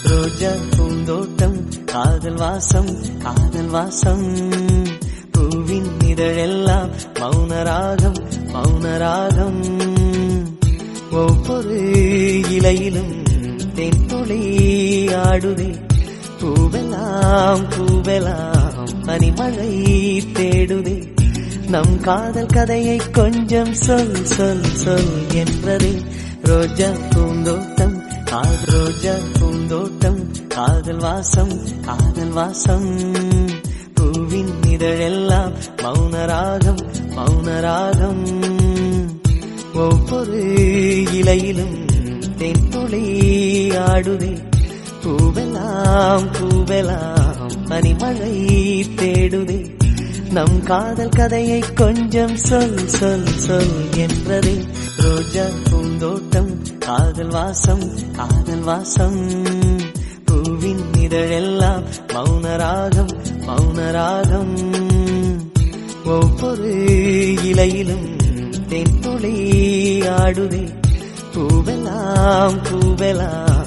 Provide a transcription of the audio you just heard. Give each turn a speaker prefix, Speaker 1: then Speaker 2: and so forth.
Speaker 1: ரோஜா பூந்தோட்டம் காதல் வாசம் காதல் வாசம் பூவின் இதழெல்லாம் மௌனராகம் மௌனராகம் ஒவ்வொரு இலையிலும் தென்துளி ஆடுதே பூவெல்லாம் பூவெல்லாம் பனிமழை தேடுதே நம் காதல் கதையை கொஞ்சம் சொல் சொல் சொல் என்றதே ரோஜா பூந்தோட்டம் ரோஜா பூந்தோட்டம் காதல் வாசம் காதல் வாசம் பூவின் இதழெல்லாம் மௌனராகம் மௌனராகம் ஒவ்வொரு இலையிலும் தென்துளி ஆடுதே பூவெல்லாம் பூவெல்லாம் பனிமழை தேடுதே நம் காதல் கதையை கொஞ்சம் சொல் சொல் சொல் என்றதே ரோஜா பூந்தோட்டம் காதல் வாசம் காதல் வாசம் பூவின் இதழெல்லாம் மௌனராகம் மௌனராகம் ஒவ்வொரு இலையிலும் தென்துளி ஆடுதே பூவெல்லாம் பூவெல்லாம்